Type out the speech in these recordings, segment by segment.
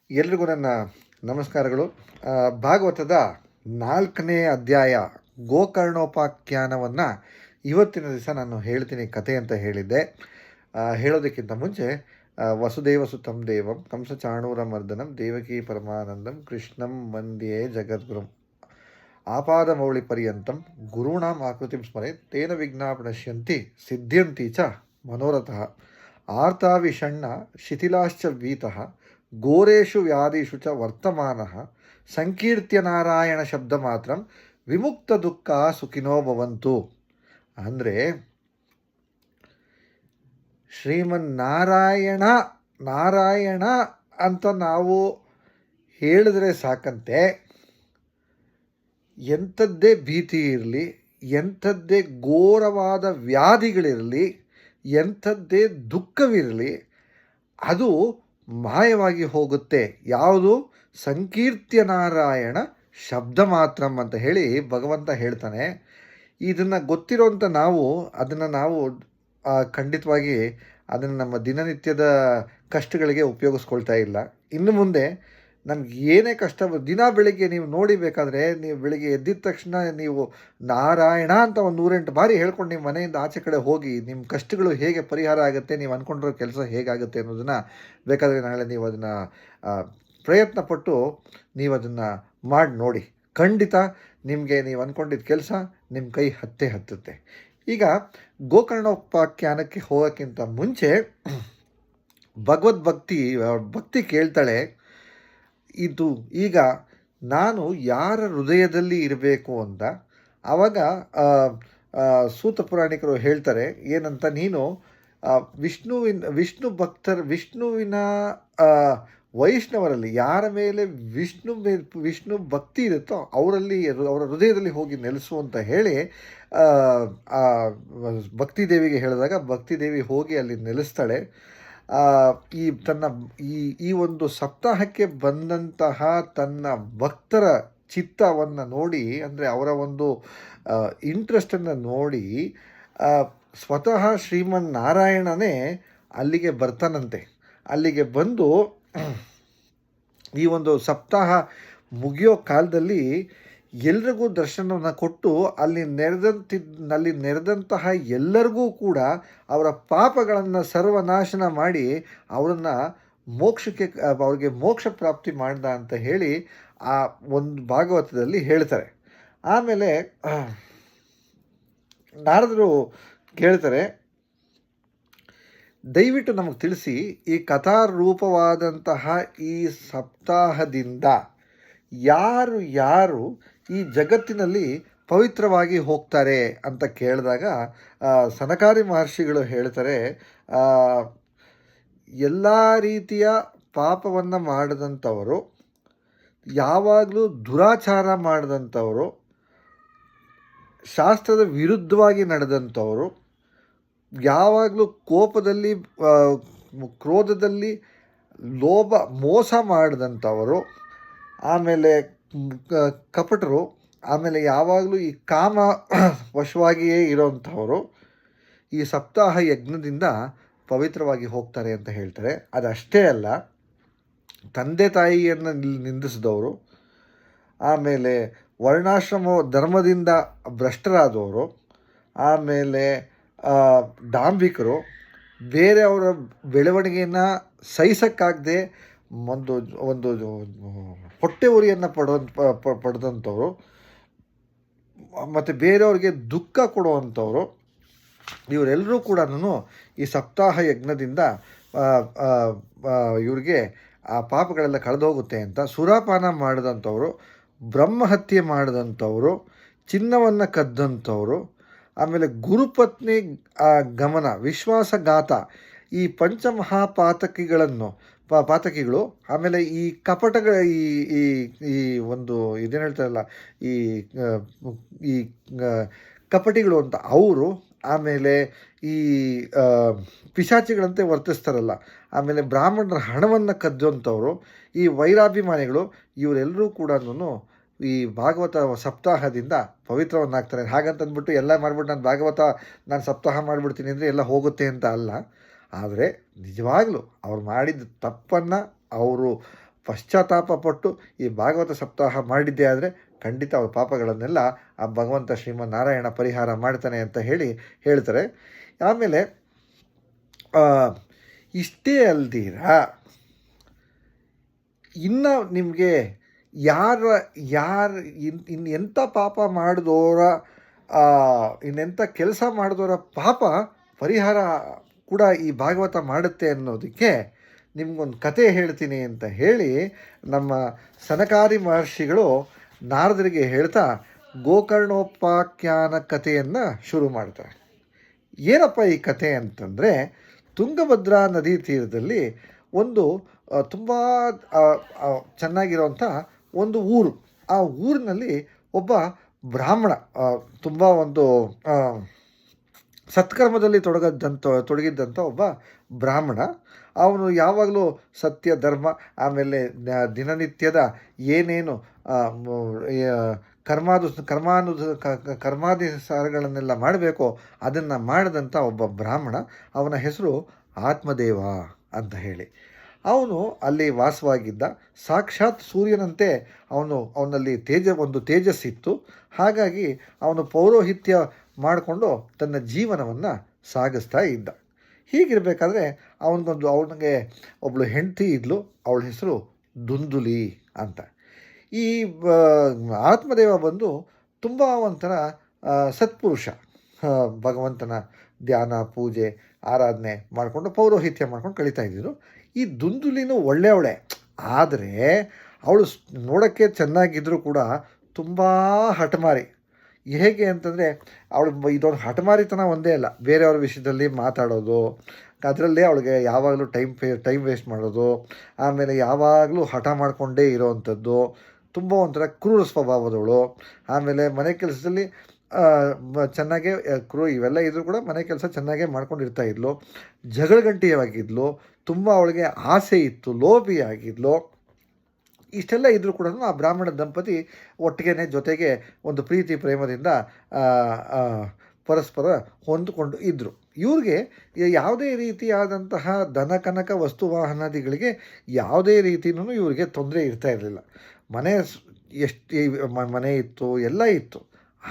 ಎಲ್ರಿಗೂ ನನ್ನ ನಮಸ್ಕಾರಗಳು. ಭಾಗವತದ 4ನೇ ಅಧ್ಯಾಯ ಗೋಕರ್ಣೋಪಾಖ್ಯಾನವನ್ನು ಇವತ್ತಿನ ದಿವಸ ನಾನು ಹೇಳ್ತೀನಿ ಕಥೆ ಅಂತ ಹೇಳಿದ್ದೆ. ಹೇಳೋದಕ್ಕಿಂತ ಮುಂಚೆ ವಸುದೇವಸುತಂ ದೇವಂ ಕಂಸಚಾಣೂರಮರ್ದನಂ ದೇವಕೀ ಪರಮಾನಂದಂ ಕೃಷ್ಣಂ ವಂದೇ ಜಗದ್ಗುರುಂ ಆಪಾದಮೌಳಿ ಪರ್ಯಂತಂ ಗುರುಣಾಂ ಆಕೃತಿಂ ಸ್ಮರೆ ತೇನ ವಿಘ್ನಾ ಪ್ರಣಶ್ಯಂತಿ ಸಿದ್ಧ್ಯಂತಿ ಚ ಮನೋರಥಃ ಆರ್ತಾವಿಷಣ್ಣ ಶಿಥಿಲಾಶ್ಚ ವೀತಃ ಘೋರೇಶು ವ್ಯಾಧಿಷು ಚ ವರ್ತಮಾನಃ ಸಂಕೀರ್ತ್ಯ ನಾರಾಯಣ ಶಬ್ದ ಮಾತ್ರ ವಿಮುಕ್ತ ದುಃಖ ಸುಖಿನೋ ಭವಂತು. ಅಂದರೆ ಶ್ರೀಮನ್ನಾರಾಯಣ ನಾರಾಯಣ ಅಂತ ನಾವು ಹೇಳಿದ್ರೆ ಸಾಕಂತೆ, ಎಂಥದ್ದೇ ಭೀತಿ ಇರಲಿ, ಎಂಥದ್ದೇ ಘೋರವಾದ ವ್ಯಾಧಿಗಳಿರಲಿ, ಎಂಥದ್ದೇ ದುಃಖವಿರಲಿ, ಅದು ಮಾಯವಾಗಿ ಹೋಗುತ್ತೆ. ಯಾವುದು? ಸಂಕೀರ್ತ್ಯ ನಾರಾಯಣ ಶಬ್ದ ಮಾತ್ರಂ ಅಂತ ಹೇಳಿ ಭಗವಂತ ಹೇಳ್ತಾನೆ. ಇದನ್ನು ಗೊತ್ತಿರೋಂಥ ಅದನ್ನು ನಾವು ಖಂಡಿತವಾಗಿ ಅದನ್ನು ನಮ್ಮ ದಿನನಿತ್ಯದ ಕಷ್ಟಗಳಿಗೆ ಉಪಯೋಗಿಸ್ಕೊಳ್ತಾ ಇಲ್ಲ. ಇನ್ನು ಮುಂದೆ ನಮ್ಗೆ ಏನೇ ಕಷ್ಟ ದಿನ ಬೆಳಿಗ್ಗೆ ನೀವು ನೋಡಿಬೇಕಾದ್ರೆ, ನೀವು ಬೆಳಿಗ್ಗೆ ಎದ್ದಿದ ತಕ್ಷಣ ನೀವು ನಾರಾಯಣ ಅಂತ ಒಂದು 108 ಬಾರಿ ಹೇಳ್ಕೊಂಡು ನಿಮ್ಮ ಮನೆಯಿಂದ ಆಚೆ ಕಡೆ ಹೋಗಿ ನಿಮ್ಮ ಕಷ್ಟಗಳು ಹೇಗೆ ಪರಿಹಾರ ಆಗುತ್ತೆ, ನೀವು ಅಂದ್ಕೊಂಡಿರೋ ಕೆಲಸ ಹೇಗಾಗುತ್ತೆ ಅನ್ನೋದನ್ನು ಬೇಕಾದರೆ ನಾಳೆ ನೀವು ಅದನ್ನು ಪ್ರಯತ್ನಪಟ್ಟು ನೀವು ಅದನ್ನು ಮಾಡಿ ನೋಡಿ. ಖಂಡಿತ ನಿಮಗೆ ನೀವು ಅಂದ್ಕೊಂಡಿದ್ದ ಕೆಲಸ ನಿಮ್ಮ ಕೈ ಹತ್ತುತ್ತೆ. ಈಗ ಗೋಕರ್ಣೋಪಾಖ್ಯಾನಕ್ಕೆ ಹೋಗೋಕ್ಕಿಂತ ಮುಂಚೆ ಭಕ್ತಿ ಕೇಳ್ತಾಳೆ. ಇದು ಈಗ ನಾನು ಯಾರ ಹೃದಯದಲ್ಲಿ ಇರಬೇಕು ಅಂತ. ಆವಾಗ ಸೂತ ಪುರಾಣಿಕರು ಹೇಳ್ತಾರೆ ಏನಂತ, ನೀನು ವಿಷ್ಣುವಿನ ವೈಷ್ಣವರಲ್ಲಿ ಯಾರ ಮೇಲೆ ವಿಷ್ಣು ಭಕ್ತಿ ಇರುತ್ತೋ ಅವರ ಹೃದಯದಲ್ಲಿ ಹೋಗಿ ನೆಲೆಸು ಅಂತ ಹೇಳಿ ಭಕ್ತಿದೇವಿಗೆ ಹೇಳಿದಾಗ ಭಕ್ತಿದೇವಿ ಹೋಗಿ ಅಲ್ಲಿ ನೆಲೆಸ್ತಾಳೆ. ಈ ಒಂದು ಸಪ್ತಾಹಕ್ಕೆ ಬಂದಂತಹ ತನ್ನ ಭಕ್ತರ ಚಿತ್ತವನ್ನು ನೋಡಿ, ಅಂದರೆ ಅವರ ಒಂದು ಇಂಟ್ರೆಸ್ಟನ್ನು ನೋಡಿ ಸ್ವತಃ ಶ್ರೀಮನ್ನಾರಾಯಣನೇ ಅಲ್ಲಿಗೆ ಬರ್ತಾನಂತೆ. ಅಲ್ಲಿಗೆ ಬಂದು ಈ ಒಂದು ಸಪ್ತಾಹ ಮುಗಿಯೋ ಕಾಲದಲ್ಲಿ ಎಲ್ರಿಗೂ ದರ್ಶನವನ್ನು ಕೊಟ್ಟು ಅಲ್ಲಿ ನೆರೆದಂತಹ ಎಲ್ಲರಿಗೂ ಕೂಡ ಅವರ ಪಾಪಗಳನ್ನು ಸರ್ವನಾಶನ ಮಾಡಿ ಅವ್ರಿಗೆ ಮೋಕ್ಷ ಪ್ರಾಪ್ತಿ ಮಾಡ್ದ ಅಂತ ಹೇಳಿ ಆ ಒಂದು ಭಾಗವತದಲ್ಲಿ ಹೇಳ್ತಾರೆ. ಆಮೇಲೆ ನಾರದರು ಕೇಳ್ತಾರೆ, ದಯವಿಟ್ಟು ನಮಗೆ ತಿಳಿಸಿ, ಈ ಕಥಾರೂಪವಾದಂತಹ ಈ ಸಪ್ತಾಹದಿಂದ ಯಾರು ಈ ಜಗತ್ತಿನಲ್ಲಿ ಪವಿತ್ರವಾಗಿ ಹೋಗ್ತಾರೆ ಅಂತ ಕೇಳಿದಾಗ ಸನಕಾದಿ ಮಹರ್ಷಿಗಳು ಹೇಳ್ತಾರೆ, ಎಲ್ಲ ರೀತಿಯ ಪಾಪವನ್ನು ಮಾಡಿದಂಥವರು, ಯಾವಾಗಲೂ ದುರಾಚಾರ ಮಾಡಿದಂಥವರು, ಶಾಸ್ತ್ರದ ವಿರುದ್ಧವಾಗಿ ನಡೆದಂಥವರು, ಯಾವಾಗಲೂ ಕೋಪದಲ್ಲಿ ಕ್ರೋಧದಲ್ಲಿ ಮೋಸ ಮಾಡಿದಂಥವರು, ಆಮೇಲೆ ಕಪಟರು, ಆಮೇಲೆ ಯಾವಾಗಲೂ ಈ ಕಾಮ ವಶವಾಗಿಯೇ ಇರೋವಂಥವರು ಈ ಸಪ್ತಾಹ ಯಜ್ಞದಿಂದ ಪವಿತ್ರವಾಗಿ ಹೋಗ್ತಾರೆ ಅಂತ ಹೇಳ್ತಾರೆ. ಅದಷ್ಟೇ ಅಲ್ಲ, ತಂದೆ ತಾಯಿಯನ್ನು ನಿಂದಿಸಿದವರು, ಆಮೇಲೆ ವರ್ಣಾಶ್ರಮ ಧರ್ಮದಿಂದ ಭ್ರಷ್ಟರಾದವರು, ಆಮೇಲೆ ಡಾಂಬಿಕರು, ಬೇರೆಯವರ ಬೆಳವಣಿಗೆಯನ್ನು ಸಹಿಸಕ್ಕಾಗದೆ ಒಂದು ಹೊಟ್ಟೆ ಉರಿಯನ್ನು ಪಡೆದಂಥವ್ರು, ಮತ್ತು ಬೇರೆಯವ್ರಿಗೆ ದುಃಖ ಕೊಡುವಂಥವ್ರು, ಇವರೆಲ್ಲರೂ ಕೂಡ ಈ ಸಪ್ತಾಹ ಯಜ್ಞದಿಂದ ಇವ್ರಿಗೆ ಆ ಪಾಪಗಳೆಲ್ಲ ಕಳೆದೋಗುತ್ತೆ ಅಂತ. ಸುರಾಪಾನ ಮಾಡಿದಂಥವ್ರು, ಬ್ರಹ್ಮಹತ್ಯೆ ಮಾಡಿದಂಥವ್ರು, ಚಿನ್ನವನ್ನು ಕದ್ದಂಥವ್ರು, ಆಮೇಲೆ ಗುರುಪತ್ನಿ ಗಮನ, ವಿಶ್ವಾಸಘಾತ, ಈ ಪಾತಕಿಗಳು, ಆಮೇಲೆ ಈ ಕಪಟಗಳ ಈ ಒಂದು ಇದೇನು ಹೇಳ್ತಾರಲ್ಲ, ಈ ಕಪಟಿಗಳು ಅಂತ ಅವರು, ಆಮೇಲೆ ಈ ಪಿಶಾಚಿಗಳಂತೆ ವರ್ತಿಸ್ತಾರಲ್ಲ, ಆಮೇಲೆ ಬ್ರಾಹ್ಮಣರ ಹಣವನ್ನು ಕದ್ದಂಥವ್ರು, ಈ ವೈರಾಭಿಮಾನಿಗಳು, ಇವರೆಲ್ಲರೂ ಕೂಡ ಈ ಭಾಗವತ ಸಪ್ತಾಹದಿಂದ ಪವಿತ್ರವನ್ನಾಗ್ತಾರೆ. ಹಾಗಂತಂದ್ಬಿಟ್ಟು ಎಲ್ಲ ಮಾಡಿಬಿಟ್ಟು ನಾನು ಸಪ್ತಾಹ ಮಾಡಿಬಿಡ್ತೀನಿ ಅಂದರೆ ಎಲ್ಲ ಹೋಗುತ್ತೆ ಅಂತ ಅಲ್ಲ. ಆದರೆ ನಿಜವಾಗ್ಲೂ ಅವ್ರು ಮಾಡಿದ ತಪ್ಪನ್ನು ಅವರು ಪಶ್ಚಾತ್ತಾಪ ಪಟ್ಟು ಈ ಭಾಗವತ ಸಪ್ತಾಹ ಮಾಡಿದ್ದೇ ಆದರೆ ಖಂಡಿತ ಅವ್ರ ಪಾಪಗಳನ್ನೆಲ್ಲ ಆ ಭಗವಂತ ಶ್ರೀಮನ್ನಾರಾಯಣ ಪರಿಹಾರ ಮಾಡ್ತಾನೆ ಅಂತ ಹೇಳ್ತಾರೆ. ಆಮೇಲೆ ಇಷ್ಟೇ ಅಲ್ದಿರ ಇನ್ನು ನಿಮಗೆ ಯಾರು ಎಂಥ ಪಾಪ ಮಾಡಿದವರ ಇನ್ನೆಂಥ ಕೆಲಸ ಮಾಡಿದವರ ಪಾಪ ಪರಿಹಾರ ಕೂಡ ಈ ಭಾಗವತ ಮಾಡುತ್ತೆ ಅನ್ನೋದಕ್ಕೆ ನಿಮಗೊಂದು ಕತೆ ಹೇಳ್ತೀನಿ ಅಂತ ಹೇಳಿ ನಮ್ಮ ಸನಕಾದಿ ಮಹರ್ಷಿಗಳು ನಾರದರಿಗೆ ಹೇಳ್ತಾ ಗೋಕರ್ಣೋಪಾಖ್ಯಾನ ಕಥೆಯನ್ನು ಶುರು ಮಾಡ್ತಾರೆ. ಏನಪ್ಪ ಈ ಕಥೆ ಅಂತಂದರೆ, ತುಂಗಭದ್ರಾ ನದಿ ತೀರದಲ್ಲಿ ಒಂದು ತುಂಬ ಚೆನ್ನಾಗಿರೋಂಥ ಒಂದು ಊರು. ಆ ಊರಿನಲ್ಲಿ ಒಬ್ಬ ಬ್ರಾಹ್ಮಣ, ತುಂಬ ಒಂದು ಸತ್ಕರ್ಮದಲ್ಲಿ ತೊಡಗಿದ್ದಂಥ ಒಬ್ಬ ಬ್ರಾಹ್ಮಣ. ಅವನು ಯಾವಾಗಲೂ ಸತ್ಯ, ಧರ್ಮ, ಆಮೇಲೆ ದಿನನಿತ್ಯದ ಏನೇನು ಕರ್ಮಾನುಸಾರಗಳನ್ನೆಲ್ಲ ಮಾಡಬೇಕೋ ಅದನ್ನು ಮಾಡಿದಂಥ ಒಬ್ಬ ಬ್ರಾಹ್ಮಣ. ಅವನ ಹೆಸರು ಆತ್ಮದೇವ ಅಂತ ಹೇಳಿ. ಅವನು ಅಲ್ಲಿ ವಾಸವಾಗಿದ್ದ. ಸಾಕ್ಷಾತ್ ಸೂರ್ಯನಂತೆ ಅವನಲ್ಲಿ ತೇಜಸ್ಸಿತ್ತು. ಹಾಗಾಗಿ ಅವನು ಪೌರೋಹಿತ್ಯ ಮಾಡಿಕೊಂಡು ತನ್ನ ಜೀವನವನ್ನು ಸಾಗಿಸ್ತಾ ಇದ್ದ. ಹೀಗಿರಬೇಕಾದ್ರೆ ಅವನಿಗೆ ಒಬ್ಬಳು ಹೆಂಡತಿ ಇದ್ಲು. ಅವಳ ಹೆಸರು ದುಂದುಲಿ ಅಂತ. ಈ ಆತ್ಮದೇವ ಬಂದು ತುಂಬ ಒಂಥರ ಸತ್ಪುರುಷ. ಭಗವಂತನ ಧ್ಯಾನ, ಪೂಜೆ, ಆರಾಧನೆ ಮಾಡಿಕೊಂಡು ಪೌರೋಹಿತ್ಯ ಮಾಡ್ಕೊಂಡು ಕಳೀತಾ ಇದ್ದರು. ಈ ದುಂದುಲಿನೂ ಒಳ್ಳೆಯವಳೆ, ಆದರೆ ಅವಳು ನೋಡೋಕ್ಕೆ ಚೆನ್ನಾಗಿದ್ದರೂ ಕೂಡ ತುಂಬ ಹಠಮಾರಿ. ಹೇಗೆ ಅಂತಂದರೆ ಇದೊಂದು ಹಠಮಾರಿತನ ಒಂದೇ ಅಲ್ಲ, ಬೇರೆಯವ್ರ ವಿಷಯದಲ್ಲಿ ಮಾತಾಡೋದು, ಅದರಲ್ಲೇ ಅವಳಿಗೆ ಯಾವಾಗಲೂ ಟೈಮ್ ವೇಸ್ಟ್ ಮಾಡೋದು, ಆಮೇಲೆ ಯಾವಾಗಲೂ ಹಠ ಮಾಡಿಕೊಂಡೇ ಇರೋವಂಥದ್ದು, ತುಂಬ ಒಂಥರ ಕ್ರೂರ ಸ್ವಭಾವದವಳು. ಆಮೇಲೆ ಮನೆ ಕೆಲಸದಲ್ಲಿ ಚೆನ್ನಾಗೇ ಇವೆಲ್ಲ ಇದ್ದರೂ ಕೂಡ ಮನೆ ಕೆಲಸ ಚೆನ್ನಾಗೇ ಮಾಡ್ಕೊಂಡಿರ್ತಾ ಇದ್ಲು. ಜಗಳಗಂಟಿಯಾಗಿದ್ಲು, ತುಂಬ ಅವಳಿಗೆ ಆಸೆ ಇತ್ತು, ಲೋಭಿಯಾಗಿದ್ಲು. ಇಷ್ಟೆಲ್ಲ ಇದ್ದರೂ ಕೂಡ ಆ ಬ್ರಾಹ್ಮಣ ದಂಪತಿ ಜೊತೆಗೆ ಒಂದು ಪ್ರೀತಿ ಪ್ರೇಮದಿಂದ ಪರಸ್ಪರ ಹೊಂದಿಕೊಂಡು ಇದ್ದರು. ಇವ್ರಿಗೆ ಯಾವುದೇ ರೀತಿಯಾದಂತಹ ದನ ಕನಕ ವಸ್ತು ವಾಹನಾದಿಗಳಿಗೆ ಯಾವುದೇ ರೀತಿಯೂ ಇವರಿಗೆ ತೊಂದರೆ ಇರ್ತಾ ಇರಲಿಲ್ಲ. ಮನೆ ಇತ್ತು, ಎಲ್ಲ ಇತ್ತು.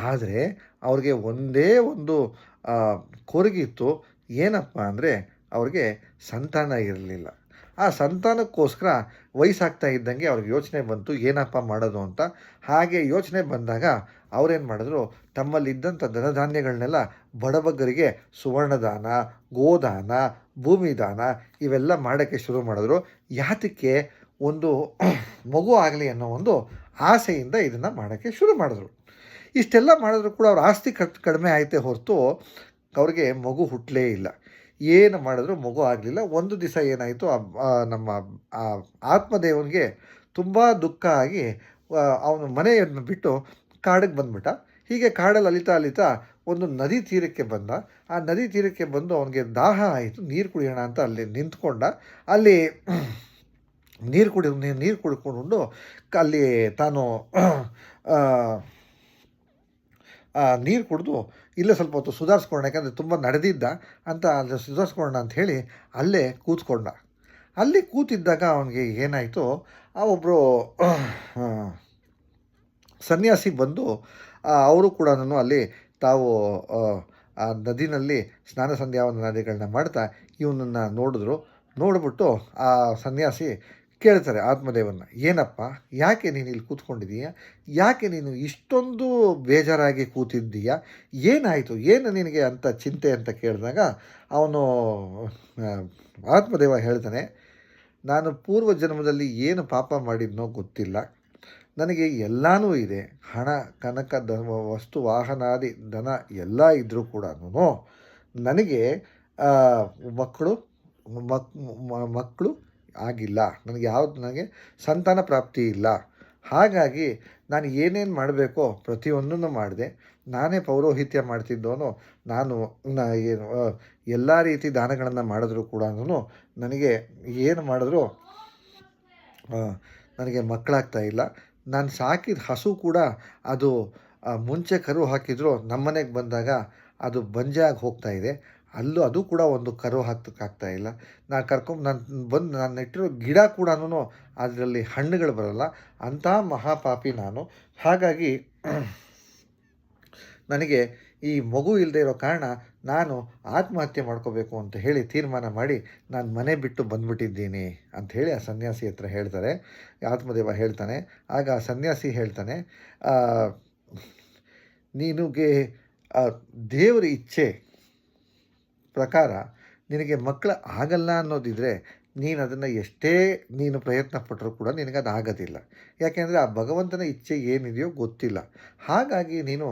ಆದರೆ ಅವ್ರಿಗೆ ಒಂದೇ ಒಂದು ಕೊರಗಿತ್ತು. ಏನಪ್ಪ ಅಂದರೆ ಅವ್ರಿಗೆ ಸಂತಾನ ಇರಲಿಲ್ಲ. ಆ ಸಂತಾನಕ್ಕೋಸ್ಕರ ವಯಸ್ಸಾಗ್ತಾ ಇದ್ದಂಗೆ ಅವ್ರಿಗೆ ಯೋಚನೆ ಬಂತು, ಏನಪ್ಪ ಮಾಡೋದು ಅಂತ. ಹಾಗೆ ಯೋಚನೆ ಬಂದಾಗ ಅವರೇನು ಮಾಡಿದ್ರು, ತಮ್ಮಲ್ಲಿದ್ದಂಥ ಧನಧಾನ್ಯಗಳನ್ನೆಲ್ಲ ಬಡಬಗ್ಗರಿಗೆ ಸುವರ್ಣದಾನ, ಗೋದಾನ, ಭೂಮಿದಾನ ಇವೆಲ್ಲ ಮಾಡೋಕ್ಕೆ ಶುರು ಮಾಡಿದ್ರು. ಯಾತಕ್ಕೆ? ಒಂದು ಮಗು ಆಗಲಿ ಅನ್ನೋ ಒಂದು ಆಸೆಯಿಂದ ಇದನ್ನು ಮಾಡೋಕ್ಕೆ ಶುರು ಮಾಡಿದ್ರು. ಇಷ್ಟೆಲ್ಲ ಮಾಡಿದ್ರು ಕೂಡ ಅವ್ರ ಆಸ್ತಿ ಕಡಿಮೆ ಆಯಿತೇ ಹೊರತು ಅವ್ರಿಗೆ ಮಗು ಹುಟ್ಟಲೇ ಇಲ್ಲ. ಏನು ಮಾಡಿದ್ರು ಮಗು ಆಗಲಿಲ್ಲ. ಒಂದು ದಿವಸ ಏನಾಯಿತು, ನಮ್ಮ ಆತ್ಮದೇವನಿಗೆ ತುಂಬ ದುಃಖ ಆಗಿ ಅವನು ಮನೆಯನ್ನು ಬಿಟ್ಟು ಕಾಡಿಗೆ ಬಂದುಬಿಟ್ಟ. ಹೀಗೆ ಕಾಡಲ್ಲಿ ಅಲಿತಾ ಒಂದು ನದಿ ತೀರಕ್ಕೆ ಬಂದ. ಆ ನದಿ ತೀರಕ್ಕೆ ಬಂದು ಅವನಿಗೆ ದಾಹ ಆಯಿತು, ನೀರು ಕುಡಿಯೋಣ ಅಂತ ಅಲ್ಲಿ ನಿಂತ್ಕೊಂಡ. ಅಲ್ಲಿ ನೀರು ಕುಡ್ಕೊಂಡು ಅಲ್ಲಿ ತಾನು ನೀರು ಕುಡಿದು ಇಲ್ಲೇ ಸ್ವಲ್ಪ ಹೊತ್ತು ಸುಧಾರಿಸ್ಕೊಂಡ. ಯಾಕಂದರೆ ತುಂಬ ನಡೆದಿದ್ದ ಅಂತ ಅಲ್ಲಿ ಸುಧಾರಿಸ್ಕೊಳ್ಳೋಣ ಅಂಥೇಳಿ ಅಲ್ಲೇ ಕೂತ್ಕೊಂಡ. ಅಲ್ಲಿ ಕೂತಿದ್ದಾಗ ಅವನಿಗೆ ಏನಾಯಿತು, ಒಬ್ಬರು ಸನ್ಯಾಸಿ ಬಂದು ಅವರು ಕೂಡ ಅಲ್ಲಿ ತಾವು ಆ ನದಿನಲ್ಲಿ ಸ್ನಾನ ಸಂಧ್ಯಾವಂದನಾದಿಗಳನ್ನ ಮಾಡ್ತಾ ಇವನನ್ನು ನೋಡಿಬಿಟ್ಟು ಆ ಸನ್ಯಾಸಿ ಕೇಳ್ತಾರೆ ಆತ್ಮದೇವನ್ನ, ಏನಪ್ಪ, ಯಾಕೆ ನೀನು ಇಲ್ಲಿ ಕೂತ್ಕೊಂಡಿದ್ದೀಯ? ಯಾಕೆ ನೀನು ಇಷ್ಟೊಂದು ಬೇಜಾರಾಗಿ ಕೂತಿದ್ದೀಯಾ? ಏನಾಯಿತು? ಏನು ನಿನಗೆ ಅಂತ ಚಿಂತೆ ಅಂತ ಕೇಳಿದಾಗ ಅವನು ಆತ್ಮದೇವ ಹೇಳ್ತಾನೆ, ನಾನು ಪೂರ್ವ ಜನ್ಮದಲ್ಲಿ ಏನು ಪಾಪ ಮಾಡಿದ್ನೋ ಗೊತ್ತಿಲ್ಲ. ನನಗೆ ಎಲ್ಲನೂ ಇದೆ, ಹಣ ಕನಕ ವಸ್ತು ವಾಹನಾದಿ ಧನ ಎಲ್ಲ ಇದ್ದರೂ ಕೂಡ ನನಗೆ ಮಕ್ಕಳು ಆಗಿಲ್ಲ. ನನಗೆ ಸಂತಾನ ಪ್ರಾಪ್ತಿ ಇಲ್ಲ. ಹಾಗಾಗಿ ನಾನು ಏನೇನು ಮಾಡಬೇಕೋ ಪ್ರತಿಯೊಂದನ್ನು ಮಾಡಿದೆ. ನಾನೇ ಪೌರೋಹಿತ್ಯ ಮಾಡ್ತಿದ್ದವನು. ನಾನು ಎಲ್ಲ ರೀತಿ ದಾನಗಳನ್ನು ಮಾಡಿದ್ರೂ ಕೂಡ ನನಗೆ ಏನು ಮಾಡಿದ್ರು ನನಗೆ ಮಕ್ಕಳಾಗ್ತಾ ಇಲ್ಲ. ನಾನು ಸಾಕಿದ ಹಸು ಕೂಡ ಅದು ಮುಂಚೆ ಕರು ಹಾಕಿದ್ರು ನಮ್ಮನೆಗೆ ಬಂದಾಗ ಅದು ಬಂಜಾಗಿ ಹೋಗ್ತಾ ಇದೆ. ಅಲ್ಲೂ ಅದು ಕೂಡ ಒಂದು ಕರು ಹಾಕ್ತಾ ಇಲ್ಲ. ನಾನು ನೆಟ್ಟಿರೋ ಗಿಡ ಕೂಡನೂ ಅದರಲ್ಲಿ ಹಣ್ಣುಗಳು ಬರಲ್ಲ. ಅಂತಹ ಮಹಾಪಾಪಿ ನಾನು. ಹಾಗಾಗಿ ನನಗೆ ಈ ಮಗು ಇಲ್ಲದೆ ಇರೋ ಕಾರಣ ನಾನು ಆತ್ಮಹತ್ಯೆ ಮಾಡ್ಕೋಬೇಕು ಅಂತ ಹೇಳಿ ತೀರ್ಮಾನ ಮಾಡಿ ನಾನು ಮನೆ ಬಿಟ್ಟು ಬಂದ್ಬಿಟ್ಟಿದ್ದೀನಿ ಅಂಥೇಳಿ ಆ ಸನ್ಯಾಸಿ ಹತ್ರ ಹೇಳ್ತಾರೆ. ಆತ್ಮದೇವ ಹೇಳ್ತಾನೆ. ಆಗ ಆ ಸನ್ಯಾಸಿ ಹೇಳ್ತಾನೆ, ನಿನಗೆ ದೇವರ ಇಚ್ಛೆ ಪ್ರಕಾರ ನಿನಗೆ ಮಕ್ಕಳು ಆಗಲ್ಲ ಅನ್ನೋದಿದ್ರೆ ನೀನು ಅದನ್ನು ಎಷ್ಟೇ ನೀನು ಪ್ರಯತ್ನ ಪಟ್ಟರೂ ಕೂಡ ನಿನಗದು ಆಗೋದಿಲ್ಲ. ಯಾಕೆಂದರೆ ಆ ಭಗವಂತನ ಇಚ್ಛೆ ಏನಿದೆಯೋ ಗೊತ್ತಿಲ್ಲ. ಹಾಗಾಗಿ ನೀನು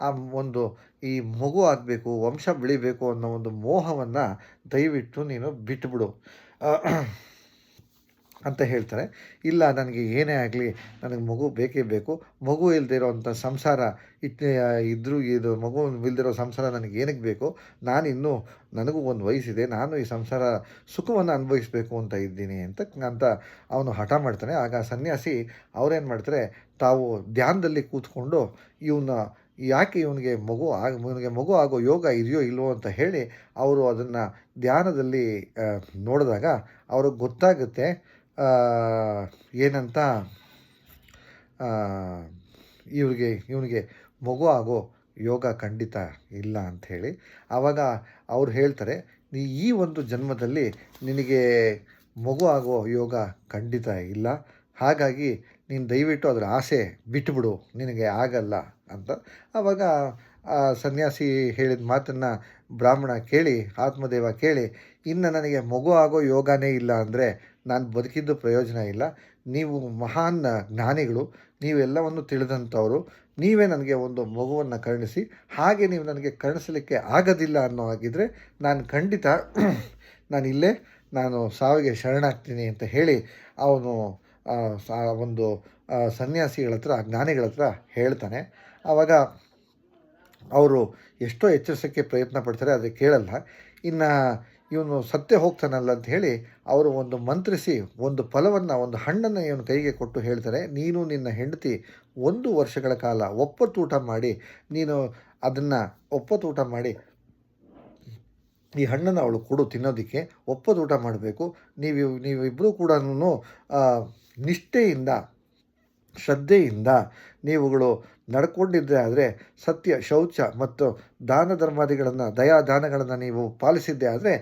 ಆ ಒಂದು ಈ ಮಗು ಆಗಬೇಕು, ವಂಶ ಬೆಳಿಬೇಕು ಅನ್ನೋ ಒಂದು ಮೋಹವನ್ನು ದಯವಿಟ್ಟು ನೀನು ಬಿಟ್ಟುಬಿಡು ಅಂತ ಹೇಳ್ತಾರೆ. ಇಲ್ಲ, ನನಗೆ ಏನೇ ಆಗಲಿ ನನಗೆ ಮಗು ಬೇಕೇ ಬೇಕು. ಮಗು ಇಲ್ಲದೆ ಇರೋವಂಥ ಸಂಸಾರ ಇದ್ದರೂ ಇದು ಮಗು ಇಲ್ಲದಿರೋ ಸಂಸಾರ ನನಗೆ ಏನಕ್ಕೆ ಬೇಕು? ನನಗೂ ಒಂದು ವಯಸ್ಸಿದೆ. ನಾನು ಈ ಸಂಸಾರ ಸುಖವನ್ನು ಅನುಭವಿಸಬೇಕು ಅಂತ ಇದ್ದೀನಿ ಅಂತ ಅವನು ಹಠ ಮಾಡ್ತಾನೆ. ಆಗ ಸನ್ಯಾಸಿ ಅವರೇನು ಮಾಡ್ತಾರೆ, ತಾವು ಧ್ಯಾನದಲ್ಲಿ ಕೂತ್ಕೊಂಡು ಯಾಕೆ ಇವನಿಗೆ ಮಗು ಆಗೋ ಯೋಗ ಇದೆಯೋ ಇಲ್ವೋ ಅಂತ ಹೇಳಿ ಅವರು ಅದನ್ನು ಧ್ಯಾನದಲ್ಲಿ ನೋಡಿದಾಗ ಅವ್ರಿಗೆ ಗೊತ್ತಾಗುತ್ತೆ ಏನಂತ, ಇವನಿಗೆ ಮಗು ಆಗೋ ಯೋಗ ಖಂಡಿತ ಇಲ್ಲ ಅಂಥೇಳಿ. ಆವಾಗ ಅವ್ರು ಹೇಳ್ತಾರೆ, ಈ ಒಂದು ಜನ್ಮದಲ್ಲಿ ನಿನಗೆ ಮಗು ಆಗೋ ಯೋಗ ಖಂಡಿತ ಇಲ್ಲ. ಹಾಗಾಗಿ ನೀನು ದಯವಿಟ್ಟು ಅದರ ಆಸೆ ಬಿಟ್ಟುಬಿಡು, ನಿನಗೆ ಆಗಲ್ಲ ಅಂತ. ಆವಾಗ ಸನ್ಯಾಸಿ ಹೇಳಿದ ಮಾತನ್ನು ಬ್ರಾಹ್ಮಣ ಕೇಳಿ, ಆತ್ಮದೇವ ಕೇಳಿ, ಇನ್ನು ನನಗೆ ಮಗು ಆಗೋ ಯೋಗನೇ ಇಲ್ಲ ಅಂದರೆ ನಾನು ಬದುಕಿದ್ದು ಪ್ರಯೋಜನ ಇಲ್ಲ. ನೀವು ಮಹಾನ್ ಜ್ಞಾನಿಗಳು, ನೀವೆಲ್ಲವನ್ನು ತಿಳಿದಂಥವರು, ನೀವೇ ನನಗೆ ಒಂದು ಮಗುವನ್ನು ಕರುಣಿಸಿ. ಹಾಗೆ ನೀವು ನನಗೆ ಕರುಣಿಸಲಿಕ್ಕೆ ಆಗೋದಿಲ್ಲ ಅನ್ನೋ ಹಾಗಿದ್ದರೆ ನಾನು ಖಂಡಿತ ನಾನು ಸಾವಿಗೆ ಶರಣಾಗ್ತೀನಿ ಅಂತ ಹೇಳಿ ಅವನು ಒಂದು ಸನ್ಯಾಸಿಗಳ ಹತ್ರ, ಜ್ಞಾನಿಗಳ ಹತ್ರ ಹೇಳ್ತಾನೆ. ಆವಾಗ ಅವರು ಎಷ್ಟೋ ಎಚ್ಚರಿಸೋಕ್ಕೆ ಪ್ರಯತ್ನ ಪಡ್ತಾರೆ, ಆದರೆ ಕೇಳಲ್ಲ. ಇನ್ನು ಇವನು ಸತ್ತೇ ಹೋಗ್ತಾನಲ್ಲ ಅಂತ ಹೇಳಿ ಅವರು ಒಂದು ಮಂತ್ರಿಸಿ ಒಂದು ಫಲವನ್ನು, ಒಂದು ಹಣ್ಣನ್ನು ಇವನು ಕೈಗೆ ಕೊಟ್ಟು ಹೇಳ್ತಾರೆ, ನೀನು ನಿನ್ನ ಹೆಂಡತಿ 1 ವರ್ಷಗಳ ಕಾಲ ಒಪ್ಪತ್ತೂಟ ಮಾಡಿ, ನೀನು ಅದನ್ನು ಒಪ್ಪತ್ತೂಟ ಮಾಡಿ ಈ ಹಣ್ಣನ್ನು ಅವಳು ಕೊಡು ತಿನ್ನೋದಕ್ಕೆ. ಒಪ್ಪತ್ತೂಟ ಮಾಡಬೇಕು. ನೀವಿಬ್ಬರೂ ಕೂಡ ನಿಷ್ಠೆಯಿಂದ, ಶ್ರದ್ಧೆಯಿಂದ ನೀವುಗಳು ನಡ್ಕೊಂಡಿದ್ದರೆ ಆದರೆ, ಸತ್ಯ, ಶೌಚ ಮತ್ತು ದಾನ ಧರ್ಮಾದಿಗಳನ್ನು, ದಯಾದಾನಗಳನ್ನು ನೀವು ಪಾಲಿಸಿದ್ದೇ ಆದರೆ